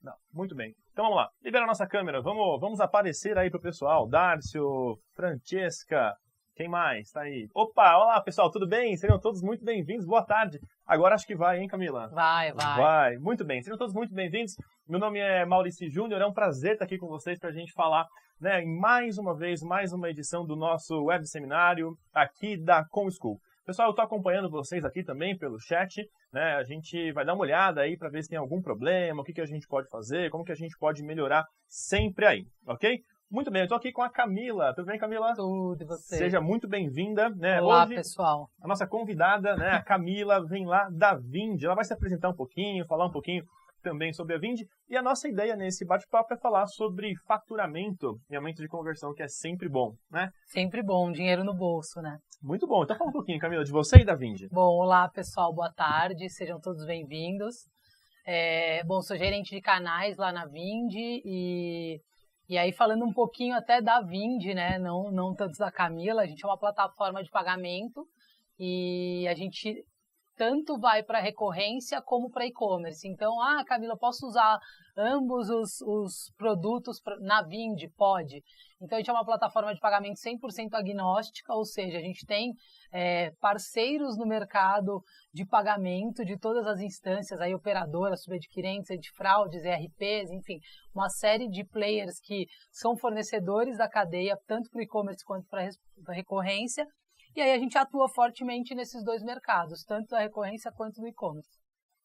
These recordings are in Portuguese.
Não, muito bem. Então vamos lá. Libera a nossa câmera. Vamos aparecer aí pro pessoal. Dárcio, Francesca, quem mais? Tá aí. Opa, olá pessoal, tudo bem? Sejam todos muito bem-vindos. Boa tarde. Agora acho que vai, hein, Camila? Vai. Vai. Muito bem. Sejam todos muito bem-vindos. Meu nome é Maurício Júnior. É um prazer estar aqui com vocês para a gente falar, né, em mais uma vez, mais uma edição do nosso web seminário aqui da ComSchool. Pessoal, eu estou acompanhando vocês aqui também pelo chat, né? A gente vai dar uma olhada aí para ver se tem algum problema, o que a gente pode fazer, como que a gente pode melhorar sempre aí, ok? Muito bem, eu estou aqui com a Camila. Tudo bem, Camila? Tudo, e você? Seja muito bem-vinda, né? Olá, hoje, pessoal. A nossa convidada, né, a Camila, vem lá da Vindi. Ela vai se apresentar um pouquinho, falar um pouquinho também sobre a Vindi. E a nossa ideia nesse bate-papo é falar sobre faturamento e aumento de conversão, que é sempre bom, né? Sempre bom, dinheiro no bolso, né? Muito bom. Então fala um pouquinho, Camila, de você e da Vindi. Bom, olá, pessoal, boa tarde, sejam todos bem-vindos. Bom, sou gerente de canais lá na Vindi e aí falando um pouquinho até da Vindi, né? Não tanto da Camila, a gente é uma plataforma de pagamento e a gente tanto vai para recorrência como para e-commerce. Então, Camila, posso usar ambos os produtos na Vindi? Pode. Então, a gente é uma plataforma de pagamento 100% agnóstica, ou seja, a gente tem parceiros no mercado de pagamento de todas as instâncias, aí operadoras, subadquirentes, antifraudes, ERPs, enfim, uma série de players que são fornecedores da cadeia, tanto para o e-commerce quanto para a recorrência. E aí a gente atua fortemente nesses dois mercados, tanto da recorrência quanto do e-commerce.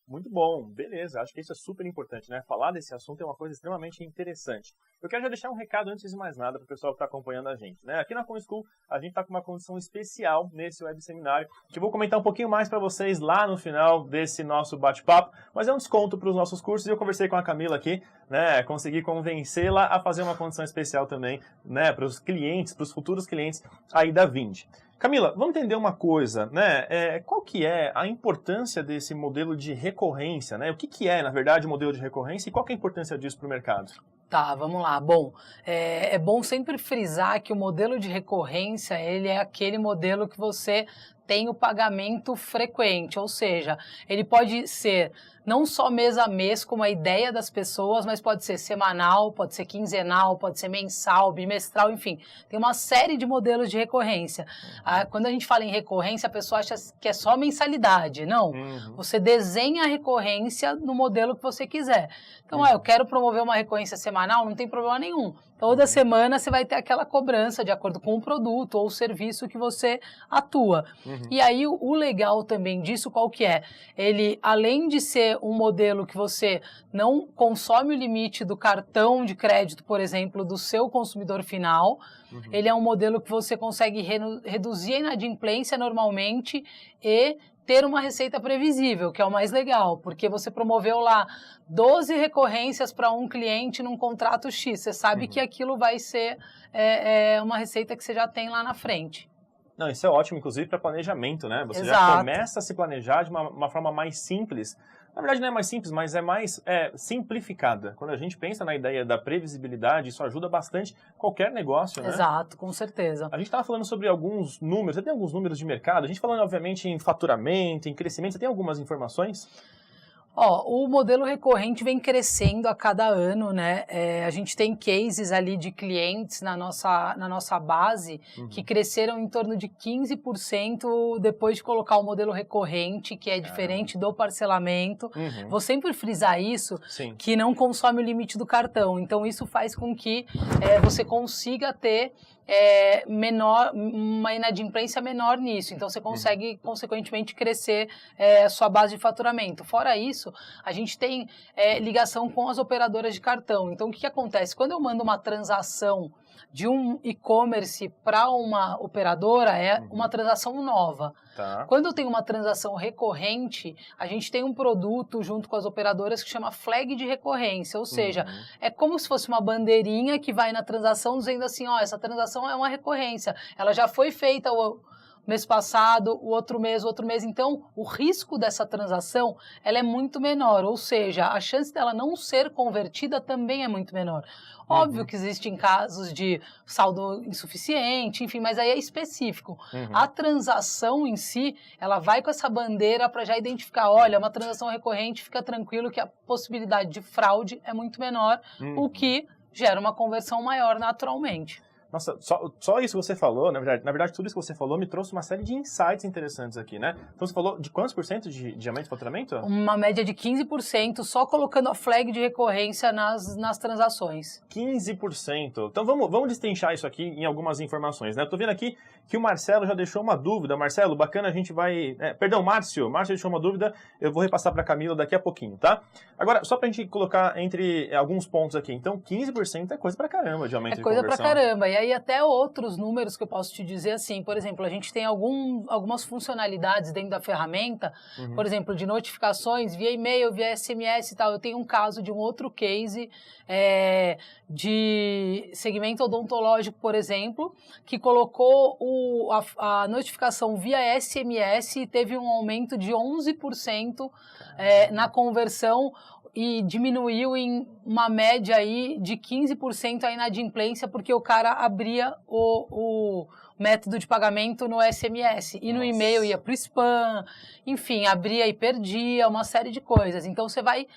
Muito bom, beleza. Acho que isso é super importante, né? Falar desse assunto é uma coisa extremamente interessante. Eu quero já deixar um recado antes de mais nada para o pessoal que está acompanhando a gente, né? Aqui na ComSchool, a gente está com uma condição especial nesse web seminário, que eu vou comentar um pouquinho mais para vocês lá no final desse nosso bate-papo, mas é um desconto para os nossos cursos e eu conversei com a Camila aqui, né? Consegui convencê-la a fazer uma condição especial também, né? Para os clientes, para os futuros clientes aí da Vindi. Camila, vamos entender uma coisa, né? Qual que é a importância desse modelo de recorrência, né? O que é, na verdade, o modelo de recorrência e qual que é a importância disso para o mercado? Tá, vamos lá. Bom, é bom sempre frisar que o modelo de recorrência, ele é aquele modelo que você tem o pagamento frequente, ou seja, ele pode ser não só mês a mês, como a ideia das pessoas, mas pode ser semanal, pode ser quinzenal, pode ser mensal, bimestral, enfim. Tem uma série de modelos de recorrência. Quando a gente fala em recorrência, a pessoa acha que é só mensalidade. Não, você desenha a recorrência no modelo que você quiser. Então, eu quero promover uma recorrência semanal, não tem problema nenhum. Toda semana você vai ter aquela cobrança de acordo com o produto ou o serviço que você atua. E aí, o legal também disso, qual que é? Ele, além de ser um modelo que você não consome o limite do cartão de crédito, por exemplo, do seu consumidor final, ele é um modelo que você consegue reduzir a inadimplência normalmente e ter uma receita previsível, que é o mais legal, porque você promoveu lá 12 recorrências para um cliente num contrato X, você sabe que aquilo vai ser uma receita que você já tem lá na frente. Não, isso é ótimo, inclusive, para planejamento, né? Você Exato. já começa a se planejar de uma forma mais simples. Na verdade, não é mais simples, mas é mais simplificada. Quando a gente pensa na ideia da previsibilidade, isso ajuda bastante qualquer negócio, né? Exato, com certeza. A gente estava falando sobre alguns números, você tem alguns números de mercado? A gente falando, obviamente, em faturamento, em crescimento, você tem algumas informações? O modelo recorrente vem crescendo a cada ano, né? A gente tem cases ali de clientes na nossa base que cresceram em torno de 15% depois de colocar o modelo recorrente, que é diferente do parcelamento. Vou sempre frisar isso, que não consome o limite do cartão. Então, isso faz com que você consiga ter uma inadimplência menor nisso. Então, você consegue, consequentemente, crescer a sua base de faturamento. Fora isso, a gente tem ligação com as operadoras de cartão. Então, o que acontece? Quando eu mando uma transação de um e-commerce para uma operadora, é uma transação nova. Tá. Quando eu tenho uma transação recorrente, a gente tem um produto junto com as operadoras que chama flag de recorrência, ou seja, é como se fosse uma bandeirinha que vai na transação dizendo assim, essa transação é uma recorrência, ela já foi feita mês passado, o outro mês. Então, o risco dessa transação, ela é muito menor, ou seja, a chance dela não ser convertida também é muito menor. Óbvio que existem casos de saldo insuficiente, enfim, mas aí é específico. A transação em si, ela vai com essa bandeira para já identificar, olha, uma transação recorrente, fica tranquilo que a possibilidade de fraude é muito menor, o que gera uma conversão maior naturalmente. Nossa, só isso que você falou, na verdade, tudo isso que você falou me trouxe uma série de insights interessantes aqui, né? Então, você falou de quantos por cento de aumento de faturamento? Uma média de 15%, só colocando a flag de recorrência nas transações. 15%. Então, vamos destrinchar isso aqui em algumas informações, né? Eu tô vendo aqui que o Marcelo já deixou uma dúvida. Marcelo, bacana, a gente vai... Márcio deixou uma dúvida, eu vou repassar para a Camila daqui a pouquinho, tá? Agora, só pra gente colocar entre alguns pontos aqui. Então, 15% é coisa pra caramba de aumento de conversão. É coisa pra caramba. E aí até outros números que eu posso te dizer assim, por exemplo, a gente tem algumas funcionalidades dentro da ferramenta, por exemplo, de notificações via e-mail, via SMS e tal. Eu tenho um caso de um outro case de segmento odontológico, por exemplo, que colocou a notificação via SMS e teve um aumento de 11% na conversão, e diminuiu em uma média aí de 15% a inadimplência, porque o cara abria o método de pagamento no SMS. E no e-mail ia para o spam, enfim, abria e perdia, uma série de coisas. Então, você vai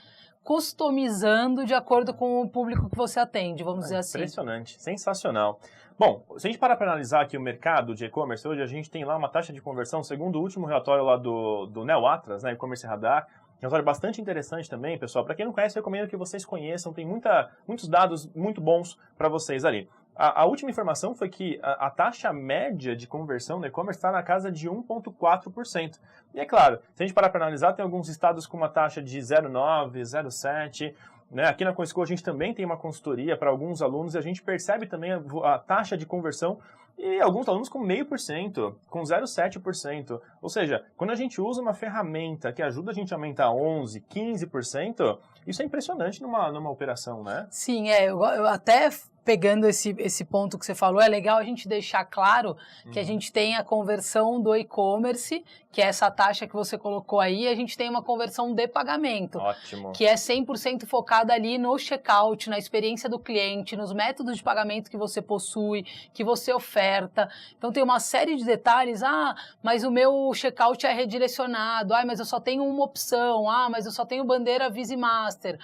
customizando de acordo com o público que você atende, vamos dizer assim. Impressionante, sensacional. Bom, se a gente parar para analisar aqui o mercado de e-commerce, hoje a gente tem lá uma taxa de conversão, segundo o último relatório lá do Neo Atlas, né, e-commerce Radar, relatório bastante interessante também, pessoal. Para quem não conhece, eu recomendo que vocês conheçam, tem muitos dados muito bons para vocês ali. A última informação foi que a taxa média de conversão no e-commerce está na casa de 1,4%. E é claro, se a gente parar para analisar, tem alguns estados com uma taxa de 0,9%, 0,7%. Né? Aqui na CoinSchool a gente também tem uma consultoria para alguns alunos e a gente percebe também a taxa de conversão e alguns alunos com 0,5%, com 0,7%. Ou seja, quando a gente usa uma ferramenta que ajuda a gente a aumentar 11%, 15%, isso é impressionante numa operação, né? Sim, eu até... Pegando esse ponto que você falou, é legal a gente deixar claro que a gente tem a conversão do e-commerce, que é essa taxa que você colocou aí, e a gente tem uma conversão de pagamento. Ótimo. Que é 100% focada ali no checkout, na experiência do cliente, nos métodos de pagamento que você possui, que você oferta. Então tem uma série de detalhes, mas o meu checkout é redirecionado, mas eu só tenho uma opção, mas eu só tenho bandeira Visa e Master,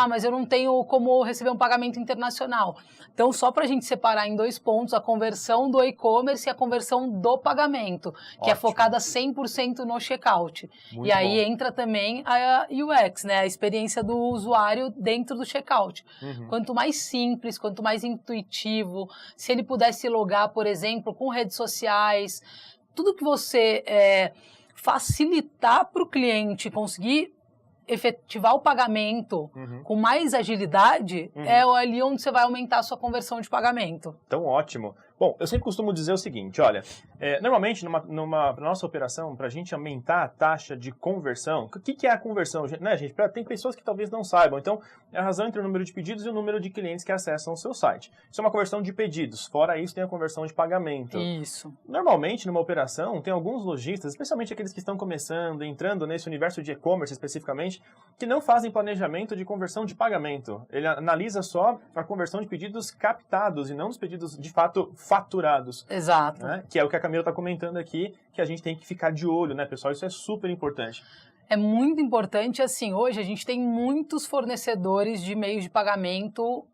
mas eu não tenho como receber um pagamento internacional. Então, só para a gente separar em dois pontos, a conversão do e-commerce e a conversão do pagamento, que é focada 100% no checkout. Muito e aí entra também a UX, né, a experiência do usuário dentro do checkout. Quanto mais simples, quanto mais intuitivo, se ele pudesse logar, por exemplo, com redes sociais, tudo que você facilitar para o cliente conseguir efetivar o pagamento com mais agilidade, é ali onde você vai aumentar a sua conversão de pagamento. Então, ótimo. Bom, eu sempre costumo dizer o seguinte, olha, normalmente na nossa operação, para a gente aumentar a taxa de conversão, o que é a conversão? Né, gente? Tem pessoas que talvez não saibam, então é a razão entre o número de pedidos e o número de clientes que acessam o seu site. Isso é uma conversão de pedidos, fora isso tem a conversão de pagamento. Isso. Normalmente, numa operação, tem alguns lojistas, especialmente aqueles que estão começando, entrando nesse universo de e-commerce especificamente, que não fazem planejamento de conversão de pagamento. Ele analisa só a conversão de pedidos captados e não dos pedidos, de fato, faturados. Exato. Né? Que é o que a Camila está comentando aqui, que a gente tem que ficar de olho, né, pessoal? Isso é super importante. É muito importante, assim, hoje a gente tem muitos fornecedores de meios de pagamento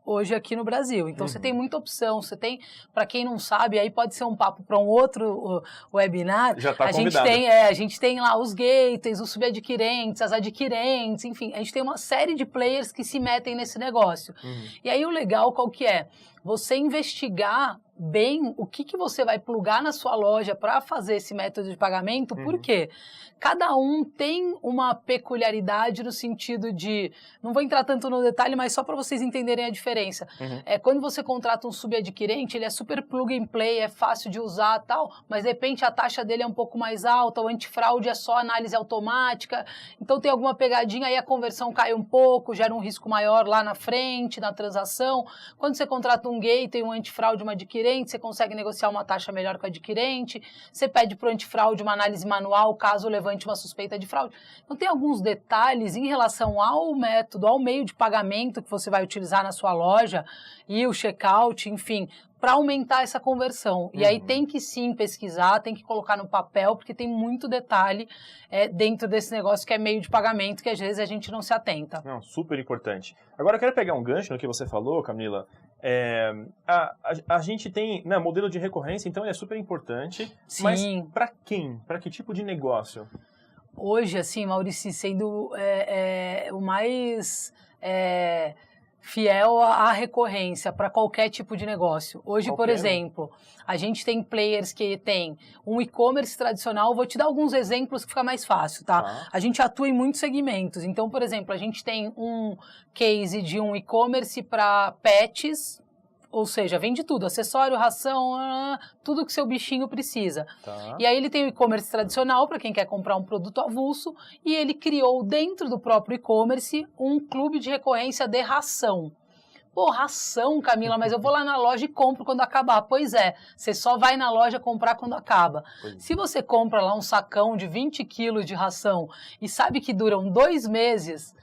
hoje aqui no Brasil. Então, você tem muita opção. Você tem, para quem não sabe, aí pode ser um papo para um outro webinar. Já está convidado. A gente tem lá os gateways, os subadquirentes, as adquirentes, enfim, a gente tem uma série de players que se metem nesse negócio. E aí, o legal qual que é? Você investigar bem o que você vai plugar na sua loja para fazer esse método de pagamento, porque cada um tem uma peculiaridade no sentido de, não vou entrar tanto no detalhe, mas só para vocês entenderem a diferença. Quando você contrata um subadquirente, ele é super plug and play, é fácil de usar tal, mas de repente a taxa dele é um pouco mais alta, o antifraude é só análise automática, então tem alguma pegadinha, aí a conversão cai um pouco, gera um risco maior lá na frente, na transação. Quando você contrata um um gateway, um antifraude, uma adquirente, você consegue negociar uma taxa melhor com o adquirente, você pede para o antifraude uma análise manual, caso levante uma suspeita de fraude. Então, tem alguns detalhes em relação ao método, ao meio de pagamento que você vai utilizar na sua loja e o checkout, enfim, para aumentar essa conversão. E aí tem que sim pesquisar, tem que colocar no papel, porque tem muito detalhe dentro desse negócio que é meio de pagamento, que às vezes a gente não se atenta. Não, super importante. Agora eu quero pegar um gancho no que você falou, Camila. A gente tem, né, modelo de recorrência, então ele é super importante. Sim. Mas para quem? Para que tipo de negócio? Hoje, assim, Maurício, sendo o mais fiel à recorrência para qualquer tipo de negócio. Hoje, por exemplo, a gente tem players que tem um e-commerce tradicional. Vou te dar alguns exemplos que fica mais fácil, tá? A gente atua em muitos segmentos. Então, por exemplo, a gente tem um case de um e-commerce para pets, ou seja, vende tudo, acessório, ração, tudo que seu bichinho precisa. E aí ele tem o e-commerce tradicional, para quem quer comprar um produto avulso, e ele criou dentro do próprio e-commerce um clube de recorrência de ração. Pô, ração, Camila, mas eu vou lá na loja e compro quando acabar. Pois é, você só vai na loja comprar quando acaba. Se você compra lá um sacão de 20 quilos de ração e sabe que duram 2 meses...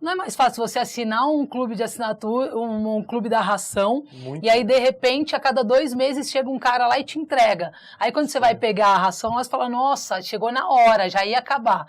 Não é mais fácil você assinar um clube de assinatura, um clube da ração, e aí, de repente, a cada 2 meses chega um cara lá e te entrega. Aí, quando você vai pegar a ração, você fala, nossa, chegou na hora, já ia acabar.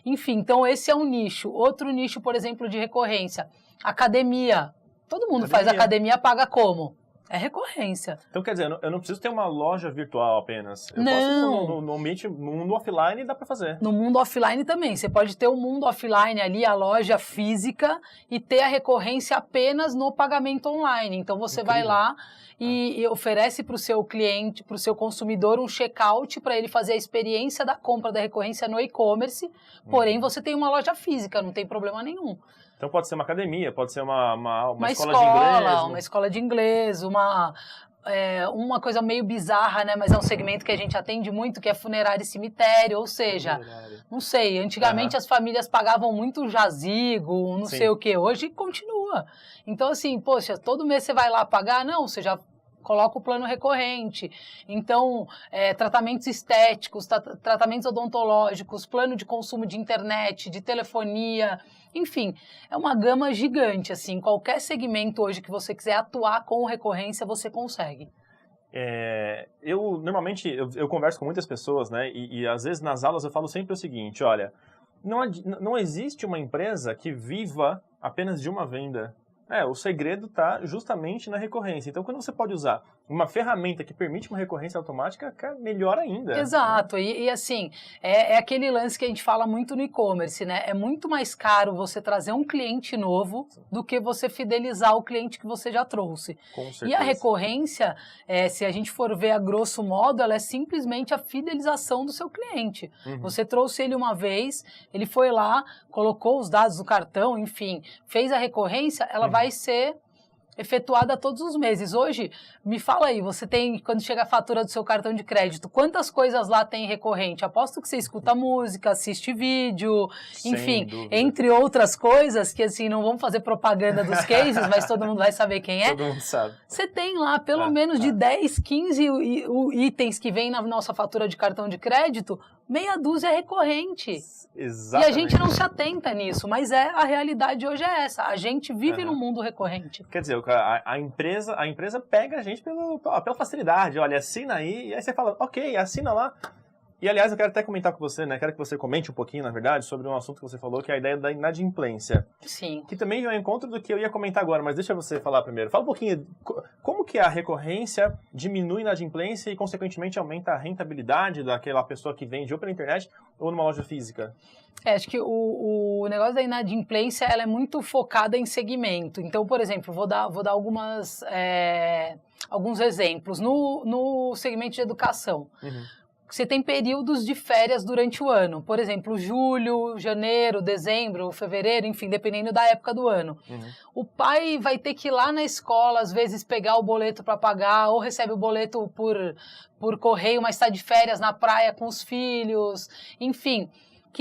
Enfim, então esse é um nicho. Outro nicho, por exemplo, de recorrência. Academia. Todo mundo faz academia, paga como? É recorrência. Então, quer dizer, eu não preciso ter uma loja virtual apenas. Eu posso, no ambiente, no mundo offline, dá para fazer. No mundo offline também. Você pode ter o mundo offline ali, a loja física, e ter a recorrência apenas no pagamento online. Então, você vai lá e oferece para o seu cliente, para o seu consumidor, um checkout para ele fazer a experiência da compra da recorrência no e-commerce. Porém, você tem uma loja física, não tem problema nenhum. Então pode ser uma academia, pode ser uma escola de inglês. Uma escola de inglês, uma coisa meio bizarra, né? Mas é um segmento que a gente atende muito, que é funerário e cemitério. Ou seja, não sei, antigamente as famílias pagavam muito jazigo, não sei o que. Hoje continua. Então assim, poxa, todo mês você vai lá pagar? Não, você já coloca o plano recorrente. Então, tratamentos estéticos, tratamentos odontológicos, plano de consumo de internet, de telefonia, enfim, é uma gama gigante, assim, qualquer segmento hoje que você quiser atuar com recorrência, você consegue. Eu, normalmente, eu converso com muitas pessoas, né, e às vezes nas aulas eu falo sempre o seguinte, olha, não existe uma empresa que viva apenas de uma venda. O segredo está justamente na recorrência. Então, quando você pode usar uma ferramenta que permite uma recorrência automática, cara, melhor ainda. Exato. Né? E assim, é aquele lance que a gente fala muito no e-commerce, né? É muito mais caro você trazer um cliente novo do que você fidelizar o cliente que você já trouxe. Com certeza. E a recorrência, se a gente for ver a grosso modo, ela é simplesmente a fidelização do seu cliente. Você trouxe ele uma vez, ele foi lá, colocou os dados do cartão, enfim, fez a recorrência, ela vai ser efetuada todos os meses. Hoje, me fala aí, você tem, quando chega a fatura do seu cartão de crédito, quantas coisas lá tem recorrente? Aposto que você escuta música, assiste vídeo, enfim, entre outras coisas que, assim, não vamos fazer propaganda dos cases, mas todo mundo vai saber quem é. Todo mundo sabe. Você tem lá pelo menos de 10, 15 itens que vem na nossa fatura de cartão de crédito, meia dúzia é recorrente. Exatamente. E a gente não se atenta nisso, mas a realidade hoje é essa. A gente vive no mundo recorrente. Quer dizer, a empresa pega a gente pela facilidade. Olha, assina aí, e aí você fala, ok, assina lá. E, aliás, eu quero até comentar com você, né? Quero que você comente um pouquinho, na verdade, sobre um assunto que você falou, que é a ideia da inadimplência. Sim. Que também é um encontro do que eu ia comentar agora, mas deixa você falar primeiro. Fala um pouquinho, como que a recorrência diminui a inadimplência e, consequentemente, aumenta a rentabilidade daquela pessoa que vende ou pela internet ou numa loja física? Acho que o negócio da inadimplência, ela é muito focada em segmento. Então, por exemplo, vou dar alguns exemplos. No segmento de educação, você tem períodos de férias durante o ano. Por exemplo, julho, janeiro, dezembro, fevereiro, enfim, dependendo da época do ano. O pai vai ter que ir lá na escola, às vezes, pegar o boleto para pagar, ou recebe o boleto por correio, mas está de férias na praia com os filhos. Enfim,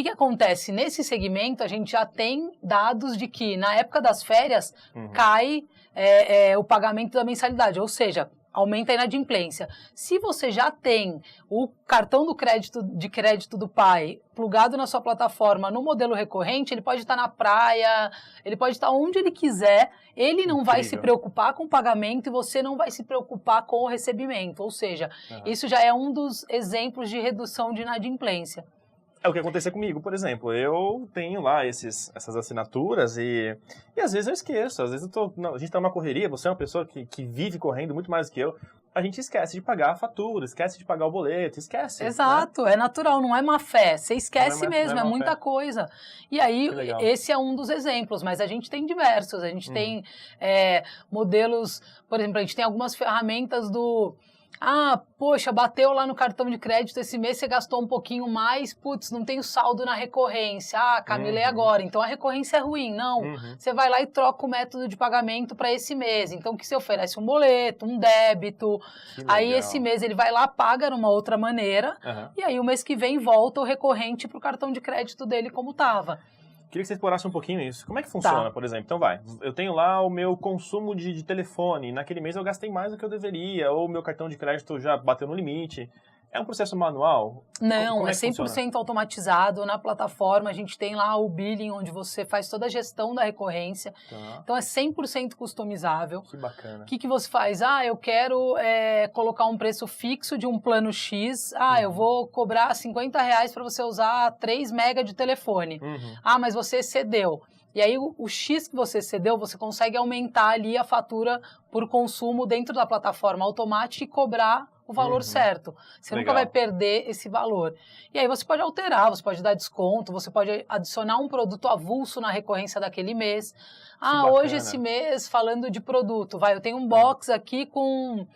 que acontece? Nesse segmento, a gente já tem dados de que na época das férias cai o pagamento da mensalidade, ou seja, aumenta a inadimplência. Se você já tem o cartão de crédito do pai plugado na sua plataforma no modelo recorrente, ele pode estar na praia, ele pode estar onde ele quiser, ele não vai se preocupar com o pagamento e você não vai se preocupar com o recebimento. Ou seja, isso já é um dos exemplos de redução de inadimplência. É o que aconteceu comigo, por exemplo. Eu tenho lá essas assinaturas e às vezes eu esqueço. Às vezes a gente tá numa correria, você é uma pessoa que vive correndo muito mais do que eu. A gente esquece de pagar a fatura, esquece de pagar o boleto, esquece. Exato, né? É natural, não é má fé. Você esquece mesmo, é muita coisa. E aí, esse é um dos exemplos, mas a gente tem diversos. A gente tem modelos, por exemplo, a gente tem algumas ferramentas do... Ah, poxa, bateu lá no cartão de crédito esse mês, você gastou um pouquinho mais, putz, não tem o saldo na recorrência. Ah, Camila, é agora. Então a recorrência é ruim. Não, você vai lá e troca o método de pagamento para esse mês. Então o que você oferece? Um boleto, um débito. Aí esse mês ele vai lá, paga numa outra maneira. E aí o mês que vem volta o recorrente para o cartão de crédito dele como estava. Queria que você explorasse um pouquinho isso. Como é que funciona, por exemplo? Então eu tenho lá o meu consumo de telefone, naquele mês eu gastei mais do que eu deveria, ou o meu cartão de crédito já bateu no limite. É um processo manual? Não, Como é 100% funciona? automatizado. Na plataforma a gente tem lá o billing, onde você faz toda a gestão da recorrência. Então é 100% customizável. Que bacana. O que você faz? Ah, eu quero colocar um preço fixo de um plano X. Ah, eu vou cobrar R$50 para você usar 3 mega de telefone. Ah, mas você excedeu. E aí o X que você cedeu, você consegue aumentar ali a fatura por consumo dentro da plataforma automática e cobrar o valor certo. Você nunca vai perder esse valor. E aí você pode alterar, você pode dar desconto, você pode adicionar um produto avulso na recorrência daquele mês. Ah, hoje esse mês, falando de produto, eu tenho um box aqui com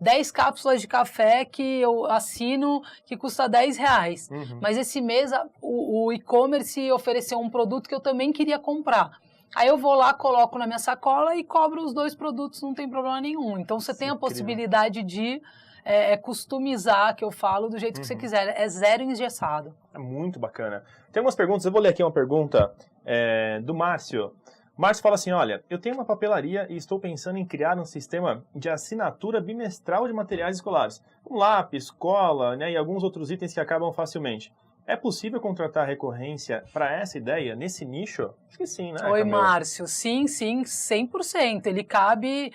10 cápsulas de café que eu assino que custa R$10. Mas esse mês o e-commerce ofereceu um produto que eu também queria comprar. Aí eu vou lá, coloco na minha sacola e cobro os 2 produtos, não tem problema nenhum. Então você tem a possibilidade de customizar, que eu falo, do jeito que você quiser. É zero engessado. É muito bacana. Tem algumas perguntas, eu vou ler aqui uma pergunta do Márcio. Márcio fala assim, olha, eu tenho uma papelaria e estou pensando em criar um sistema de assinatura bimestral de materiais escolares, como lápis, cola, né, e alguns outros itens que acabam facilmente. É possível contratar recorrência para essa ideia, nesse nicho? Acho que sim, né, Oi, Camila? Márcio. Sim, 100%. Ele cabe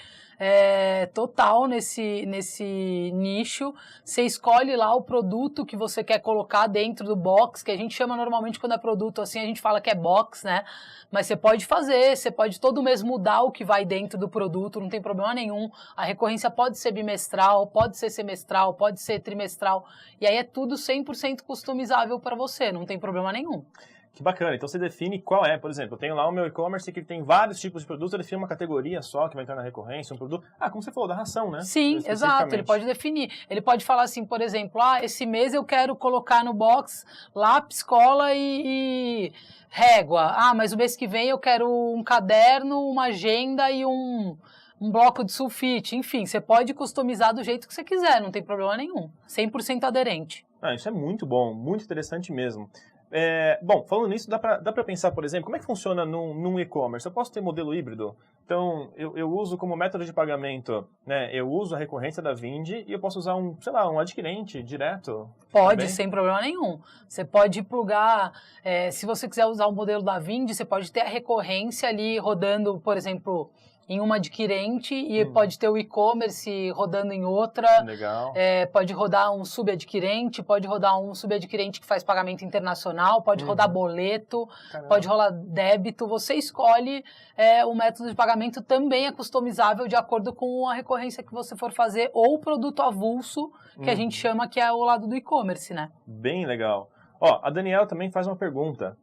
total nesse nicho. Você escolhe lá o produto que você quer colocar dentro do box, que a gente chama normalmente quando é produto assim, a gente fala que é box, né? Mas você pode você pode todo mês mudar o que vai dentro do produto, não tem problema nenhum. A recorrência pode ser bimestral, pode ser semestral, pode ser trimestral. E aí é tudo 100% customizável para você, não tem problema nenhum. Que bacana. Então você define qual é, por exemplo, eu tenho lá o meu e-commerce que tem vários tipos de produtos, eu defino uma categoria só que vai entrar na recorrência, um produto. Ah, como você falou, da ração, né? Sim, exato. Ele pode definir. Ele pode falar assim, por exemplo, esse mês eu quero colocar no box lápis, cola e régua. Ah, mas o mês que vem eu quero um caderno, uma agenda e um bloco de sulfite. Enfim, você pode customizar do jeito que você quiser, não tem problema nenhum. 100% aderente. Ah, isso é muito bom, muito interessante mesmo. Bom, falando nisso, dá pra pensar, por exemplo, como é que funciona num e-commerce? Eu posso ter modelo híbrido? Então, eu uso como método de pagamento, né? Eu uso a recorrência da Vindi e eu posso usar um adquirente direto? Pode, também? sem problema nenhum. Você pode plugar, se você quiser usar o modelo da Vindi, você pode ter a recorrência ali rodando, por exemplo, em uma adquirente e pode ter o e-commerce rodando em outra. Legal. Pode rodar um subadquirente, pode rodar um subadquirente que faz pagamento internacional, pode rodar boleto, pode rolar débito. Você escolhe o método de pagamento, também é customizável de acordo com a recorrência que você for fazer ou o produto avulso, que a gente chama que é o lado do e-commerce, né? Bem legal. Ó, a Daniela também faz uma pergunta.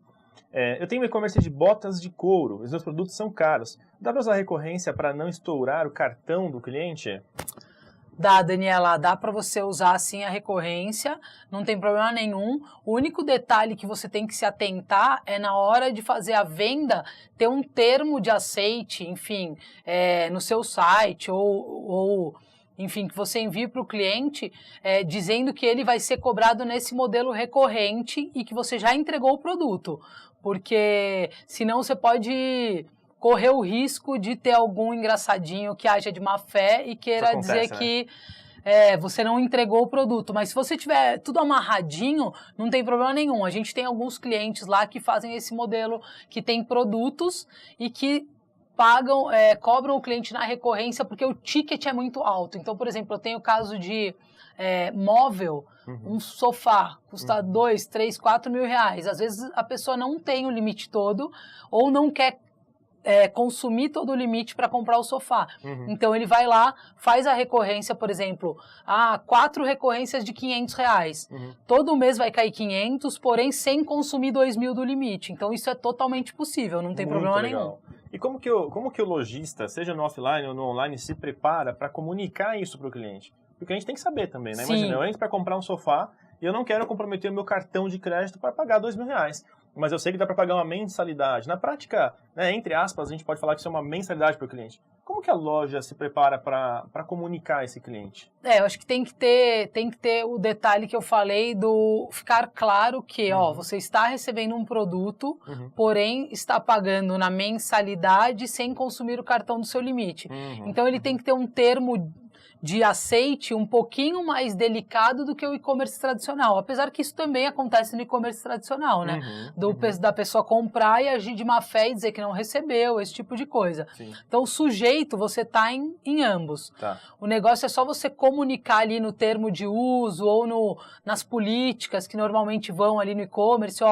Eu tenho um e-commerce de botas de couro, os meus produtos são caros. Dá para usar a recorrência para não estourar o cartão do cliente? Dá, Daniela, dá para você usar sim a recorrência, não tem problema nenhum. O único detalhe que você tem que se atentar é na hora de fazer a venda, ter um termo de aceite, enfim, no seu site ou enfim, que você envie para o cliente dizendo que ele vai ser cobrado nesse modelo recorrente e que você já entregou o produto. Porque senão você pode correr o risco de ter algum engraçadinho que haja de má fé e queira dizer que você não entregou o produto. Mas se você tiver tudo amarradinho, não tem problema nenhum. A gente tem alguns clientes lá que fazem esse modelo, que tem produtos e que cobram o cliente na recorrência porque o ticket é muito alto. Então, por exemplo, eu tenho o caso de móvel, um sofá, custa 2, 3, 4 mil reais. Às vezes a pessoa não tem o limite todo ou não quer consumir todo o limite para comprar o sofá. Então ele vai lá, faz a recorrência, por exemplo, 4 recorrências de 500 reais. Todo mês vai cair 500, porém sem consumir 2 mil do limite. Então isso é totalmente possível, não tem problema nenhum. E como que o lojista, seja no offline ou no online, se prepara para comunicar isso para o cliente? Porque a gente tem que saber também, né? Sim. Imagina, eu entro para comprar um sofá e eu não quero comprometer o meu cartão de crédito para pagar 2 mil reais. Mas eu sei que dá para pagar uma mensalidade. Na prática, né, entre aspas, a gente pode falar que isso é uma mensalidade para o cliente. Como que a loja se prepara para comunicar esse cliente? Eu acho que tem que ter o detalhe que eu falei do ficar claro que você está recebendo um produto, porém está pagando na mensalidade sem consumir o cartão do seu limite. Então ele tem que ter um termo de aceite um pouquinho mais delicado do que o e-commerce tradicional. Apesar que isso também acontece no e-commerce tradicional, né? Da pessoa comprar e agir de má fé e dizer que não recebeu, esse tipo de coisa. Sim. Então, o sujeito, você está em ambos. Tá. O negócio é só você comunicar ali no termo de uso ou nas políticas que normalmente vão ali no e-commerce,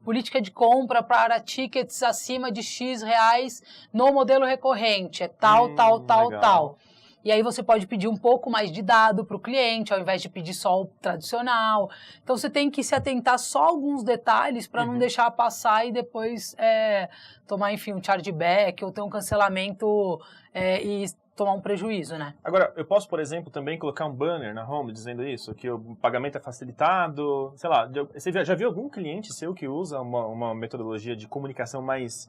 política de compra para tickets acima de X reais no modelo recorrente, tal. E aí você pode pedir um pouco mais de dado para o cliente, ao invés de pedir só o tradicional. Então você tem que se atentar só a alguns detalhes para não deixar passar e depois tomar, enfim, um chargeback ou ter um cancelamento e tomar um prejuízo, né? Agora, eu posso, por exemplo, também colocar um banner na home dizendo isso, que o pagamento é facilitado, sei lá, você já viu algum cliente seu que usa uma metodologia de comunicação mais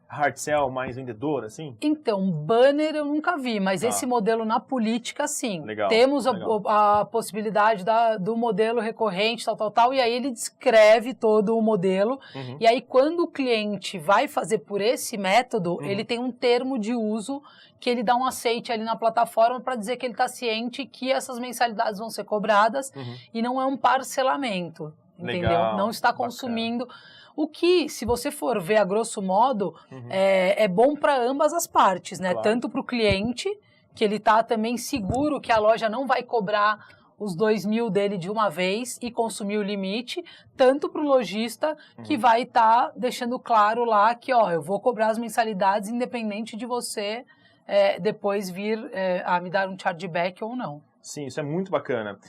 hard sell, mais vendedor, assim? Então, banner eu nunca vi, mas esse modelo na política, sim. Legal, temos a possibilidade do modelo recorrente, tal, e aí ele descreve todo o modelo, e aí quando o cliente vai fazer por esse método, ele tem um termo de uso que ele dá um aceite ali na plataforma para dizer que ele está ciente que essas mensalidades vão ser cobradas e não é um parcelamento, entendeu? Legal, não está consumindo... O que, se você for ver a grosso modo, é bom para ambas as partes, né? Claro. Tanto para o cliente, que ele está também seguro que a loja não vai cobrar os 2 mil dele de uma vez e consumir o limite, tanto para o lojista, que vai estar deixando claro lá que, eu vou cobrar as mensalidades independente de você depois vir a me dar um chargeback ou não. Sim, isso é muito bacana.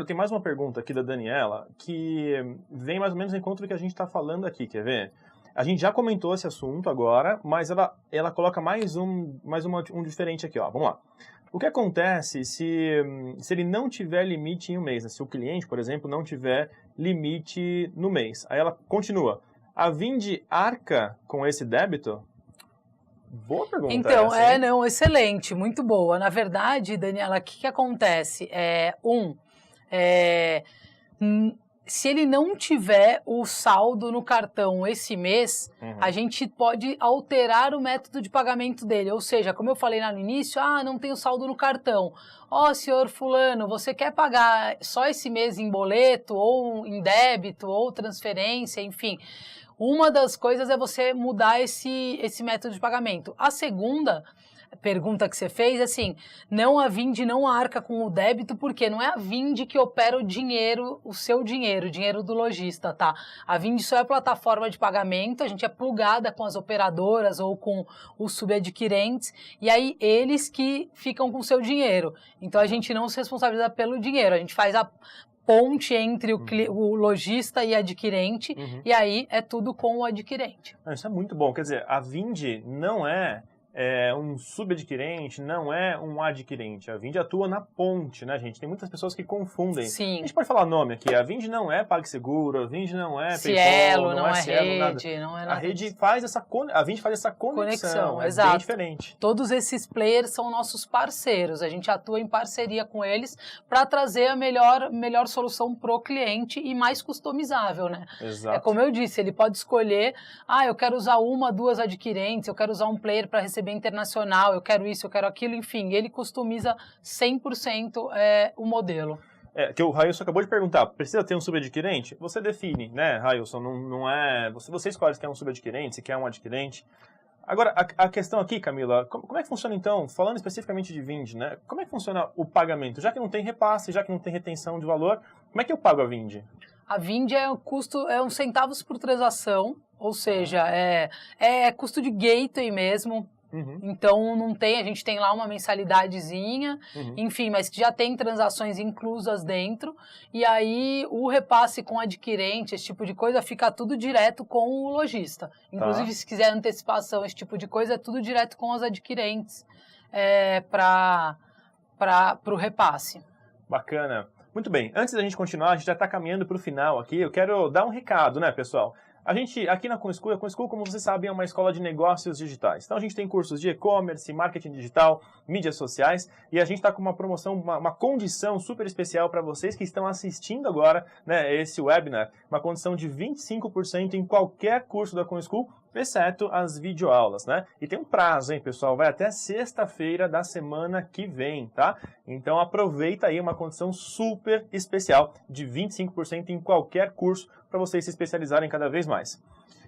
Tem mais uma pergunta aqui da Daniela, que vem mais ou menos em encontro do que a gente está falando aqui, quer ver? A gente já comentou esse assunto agora, mas ela coloca mais um diferente aqui, vamos lá. O que acontece se ele não tiver limite em um mês, né? Se o cliente, por exemplo, não tiver limite no mês? Aí ela continua. A Vindi arca com esse débito? Boa pergunta. Então, essa, excelente, muito boa. Na verdade, Daniela, o que acontece? Se ele não tiver o saldo no cartão esse mês, a gente pode alterar o método de pagamento dele. Ou seja, como eu falei lá no início, não tem o saldo no cartão. Senhor fulano, você quer pagar só esse mês em boleto, ou em débito, ou transferência, enfim... Uma das coisas é você mudar esse método de pagamento. A segunda pergunta que você fez, assim, a Vindi não arca com o débito, porque não é a Vindi que opera o seu dinheiro, o dinheiro do lojista, tá? A Vindi só é plataforma de pagamento, a gente é plugada com as operadoras ou com os subadquirentes, e aí eles que ficam com o seu dinheiro. Então a gente não se responsabiliza pelo dinheiro, a gente faz a ponte entre o lojista e adquirente, e aí é tudo com o adquirente. Isso é muito bom. Quer dizer, a Vindi não é um subadquirente, não é um adquirente. A Vind atua na ponte, né, gente? Tem muitas pessoas que confundem. Sim. A gente pode falar nome aqui. A Vind não é PagSeguro, a Vind não é Cielo, PayPal, não é Cielo, Rede, nada. não é A nada rede disso. a Vind faz essa conexão, é exato. bem diferente. Todos esses players são nossos parceiros, a gente atua em parceria com eles para trazer a melhor solução pro cliente e mais customizável, né? Exato. É como eu disse, ele pode escolher, eu quero usar uma, duas adquirentes, eu quero usar um player para receber internacional, eu quero isso, eu quero aquilo, enfim, ele customiza 100% o modelo. Que o Railson acabou de perguntar, precisa ter um subadquirente? Você define, né, Railson? Não é... Você escolhe se quer um subadquirente, se quer um adquirente. Agora, a questão aqui, Camila, como é que funciona então, falando especificamente de Vind, né? Como é que funciona o pagamento? Já que não tem repasse, já que não tem retenção de valor, como é que eu pago a Vind? A Vind é uns centavos por transação, ou seja, é custo de gateway mesmo. Uhum. Então não tem, a gente tem lá uma mensalidadezinha, enfim, mas que já tem transações inclusas dentro, e aí o repasse com adquirente, esse tipo de coisa, fica tudo direto com o lojista. Inclusive, se quiser antecipação, esse tipo de coisa, é tudo direto com os adquirentes para o repasse. Bacana. Muito bem, antes da gente continuar, a gente já está caminhando para o final aqui, eu quero dar um recado, né, pessoal? A gente, aqui na ComSchool, a ComSchool, como vocês sabem, é uma escola de negócios digitais. Então, a gente tem cursos de e-commerce, marketing digital, mídias sociais, e a gente está com uma promoção, uma condição super especial para vocês que estão assistindo agora, né, esse webinar, uma condição de 25% em qualquer curso da ComSchool, exceto as videoaulas, né? E tem um prazo, hein, pessoal? Vai até sexta-feira da semana que vem, tá? Então, aproveita aí uma condição super especial de 25% em qualquer curso para vocês se especializarem cada vez mais.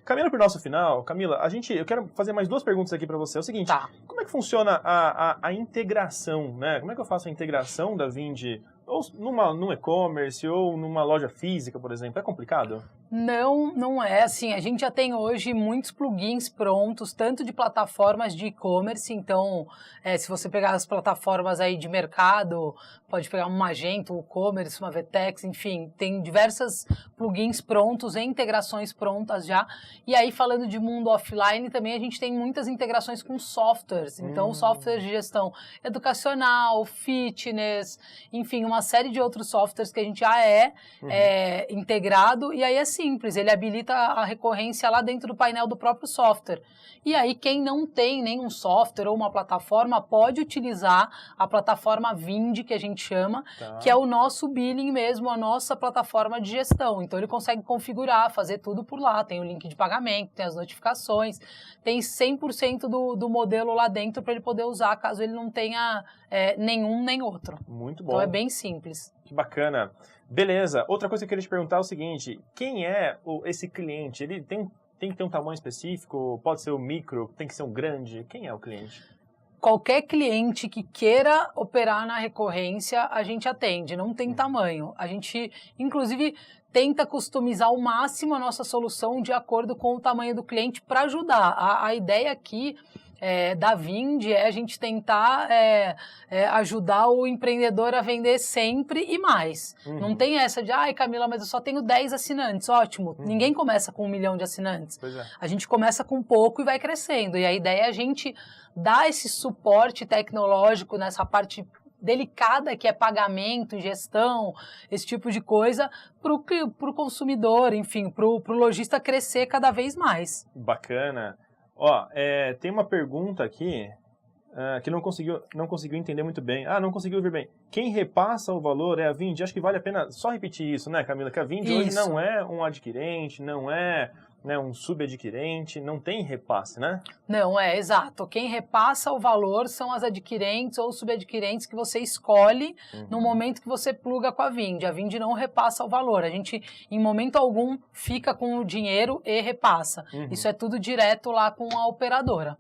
Caminhando para o nosso final, Camila, eu quero fazer mais duas perguntas aqui para você. É o seguinte, como é que funciona a integração, né? Como é que eu faço a integração da Vind ou num e-commerce ou numa loja física, por exemplo? É complicado? Não é assim. A gente já tem hoje muitos plugins prontos, tanto de plataformas de e-commerce. Então, se você pegar as plataformas aí de mercado, pode pegar uma Magento, um e-commerce, uma Vtex, enfim, tem diversas plugins prontos e integrações prontas já. E aí, falando de mundo offline, também a gente tem muitas integrações com softwares. Então, softwares de gestão educacional, fitness, enfim, uma série de outros softwares que a gente já integrado. E aí é simples, ele habilita a recorrência lá dentro do painel do próprio software. E aí, quem não tem nenhum software ou uma plataforma pode utilizar a plataforma Vind, que a gente chama, que é o nosso billing mesmo, a nossa plataforma de gestão. Então, ele consegue configurar, fazer tudo por lá. Tem o link de pagamento, tem as notificações, tem 100% do modelo lá dentro para ele poder usar, caso ele não tenha nenhum nem outro. Muito bom. Então, é bem simples. Que bacana. Beleza. Outra coisa que eu queria te perguntar é o seguinte, quem é esse cliente? Ele tem que ter um tamanho específico? Pode ser um micro? Tem que ser um grande? Quem é o cliente? Qualquer cliente que queira operar na recorrência, a gente atende, não tem tamanho. A gente, inclusive, tenta customizar ao máximo a nossa solução de acordo com o tamanho do cliente para ajudar. A ideia aqui da Vind é a gente tentar ajudar o empreendedor a vender sempre e mais. Não tem essa de, Camila, mas eu só tenho 10 assinantes, ótimo. Ninguém começa com 1 milhão de assinantes. Pois é. A gente começa com pouco e vai crescendo. E a ideia é a gente dar esse suporte tecnológico nessa parte delicada que é pagamento, gestão, esse tipo de coisa, para o consumidor, enfim, para o lojista crescer cada vez mais. Bacana. Ó, tem uma pergunta aqui que não conseguiu entender muito bem. Não conseguiu ouvir bem. Quem repassa o valor é a Vind? Acho que vale a pena só repetir isso, né, Camila? Que a Vind hoje não é um adquirente, não é um subadquirente, não tem repasse, né? Não, exato. Quem repassa o valor são as adquirentes ou subadquirentes que você escolhe no momento que você pluga com a Vind. A Vind não repassa o valor. A gente, em momento algum, fica com o dinheiro e repassa. Isso é tudo direto lá com a operadora.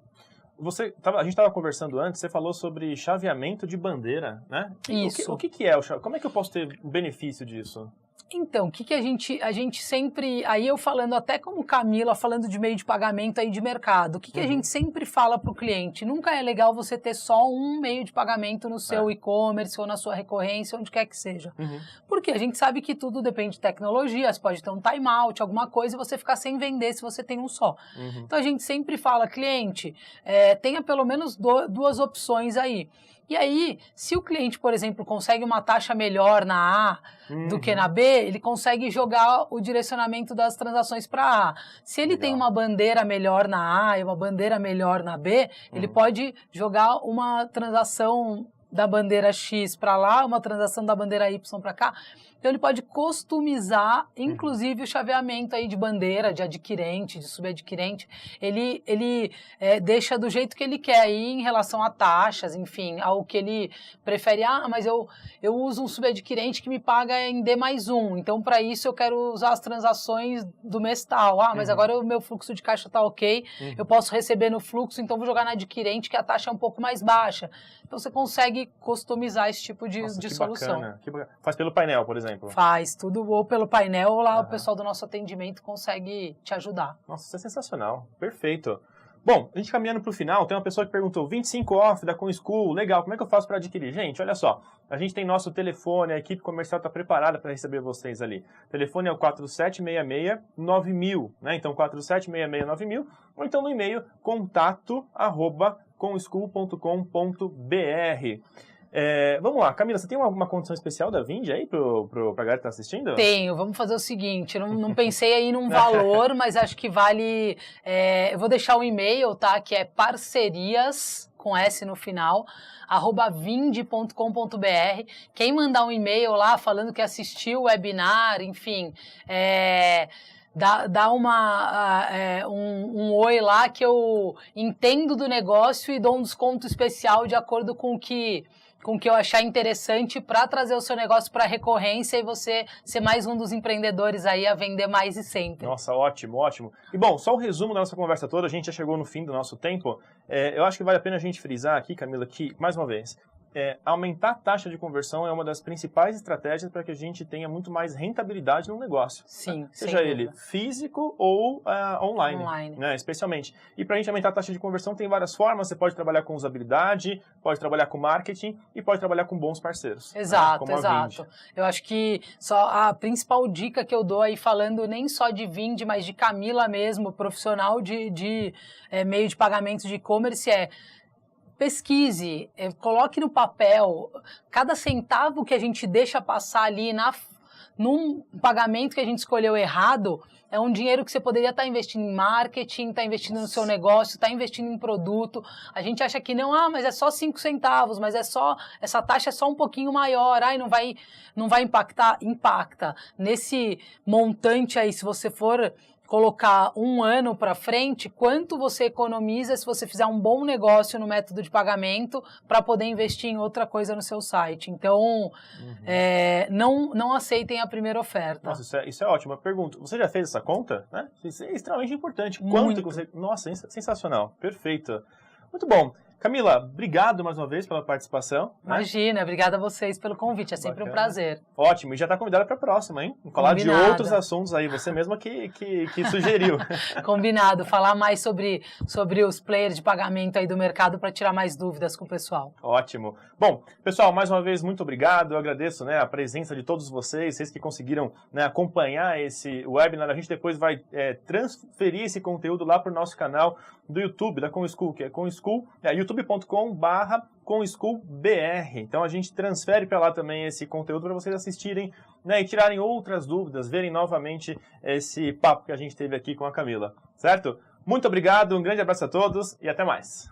A gente estava conversando antes, você falou sobre chaveamento de bandeira, né? Isso. O que é? Como é que eu posso ter o benefício disso? Então, o que a gente sempre, aí eu falando até como Camila, falando de meio de pagamento aí de mercado, o que a gente sempre fala para o cliente? Nunca é legal você ter só um meio de pagamento no seu e-commerce ou na sua recorrência, onde quer que seja. Porque a gente sabe que tudo depende de tecnologia, você pode ter um timeout, alguma coisa, e você ficar sem vender se você tem um só. Então a gente sempre fala, cliente, tenha pelo menos duas opções aí. E aí, se o cliente, por exemplo, consegue uma taxa melhor na A do que na B, ele consegue jogar o direcionamento das transações para A. Se ele tem uma bandeira melhor na A e uma bandeira melhor na B, ele pode jogar uma transação da bandeira X para lá, uma transação da bandeira Y para cá. Então ele pode customizar, inclusive, o chaveamento aí de bandeira, de adquirente, de subadquirente. Ele deixa do jeito que ele quer aí em relação a taxas, enfim, ao que ele prefere. Ah, mas eu uso um subadquirente que me paga em D+1. Então, para isso, eu quero usar as transações do mês tal. Ah, mas agora o meu fluxo de caixa está ok, eu posso receber no fluxo, então vou jogar na adquirente que a taxa é um pouco mais baixa. Então, você consegue customizar esse tipo de solução. Bacana, que bacana. Faz pelo painel, por exemplo. Faz, tudo ou pelo painel ou lá o pessoal do nosso atendimento consegue te ajudar. Nossa, isso é sensacional. Perfeito. Bom, a gente caminhando para o final, tem uma pessoa que perguntou, 25 off da ComSchool, legal, como é que eu faço para adquirir? Gente, olha só, a gente tem nosso telefone, a equipe comercial está preparada para receber vocês ali. O telefone é o 4766-9000, né? Então, 4766-9000, ou então no e-mail, contato@comschool.com.br. Vamos lá, Camila, você tem alguma condição especial da Vind aí pra galera que tá assistindo? Tenho, vamos fazer o seguinte, não pensei aí num valor, mas acho que vale, eu vou deixar o e-mail, tá, que é parcerias, com S no final, @vind.com.br. Quem mandar um e-mail lá falando que assistiu o webinar, enfim, dá um oi lá que eu entendo do negócio e dou um desconto especial de acordo com o que eu achar interessante para trazer o seu negócio para recorrência e você ser mais um dos empreendedores aí a vender mais e sempre. Nossa, ótimo, ótimo. E bom, só o resumo da nossa conversa toda, a gente já chegou no fim do nosso tempo. Eu acho que vale a pena a gente frisar aqui, Camila, que, mais uma vez, aumentar a taxa de conversão é uma das principais estratégias para que a gente tenha muito mais rentabilidade no negócio. Sim, né? Seja ele físico ou online. Né? Especialmente. E para a gente aumentar a taxa de conversão tem várias formas. Você pode trabalhar com usabilidade, pode trabalhar com marketing e pode trabalhar com bons parceiros. Exato, né? exato. Eu acho que só a principal dica que eu dou aí, falando nem só de Vind, mas de Camila mesmo, profissional de meio de pagamento de e-commerce, pesquise, coloque no papel cada centavo que a gente deixa passar ali num pagamento que a gente escolheu errado, é um dinheiro que você poderia estar investindo em marketing, estar investindo no seu negócio, estar investindo em produto. A gente acha que não, mas é só 5 centavos, mas essa taxa é só um pouquinho maior, não vai impactar? Impacta. Nesse montante aí, se você for colocar um ano para frente, quanto você economiza se você fizer um bom negócio no método de pagamento para poder investir em outra coisa no seu site. Então, não aceitem a primeira oferta. Nossa, isso é ótimo. Eu pergunto, você já fez essa conta? Né? Isso é extremamente importante. Muito. Nossa, sensacional. Perfeito. Muito bom. Camila, obrigado mais uma vez pela participação. Imagina, obrigada a vocês pelo convite, é sempre um prazer. Ótimo, e já está convidada para a próxima, hein? Vamos falar de outros assuntos aí, você mesma que sugeriu. Combinado, falar mais sobre os players de pagamento aí do mercado para tirar mais dúvidas com o pessoal. Ótimo. Bom, pessoal, mais uma vez, muito obrigado, eu agradeço a presença de todos vocês que conseguiram acompanhar esse webinar. A gente depois vai transferir esse conteúdo lá para o nosso canal do YouTube, da ComSchool, que é ComSchool, youtube.com/ComSchoolBR. Então a gente transfere para lá também esse conteúdo para vocês assistirem e tirarem outras dúvidas, verem novamente esse papo que a gente teve aqui com a Camila, certo? Muito obrigado, um grande abraço a todos e até mais.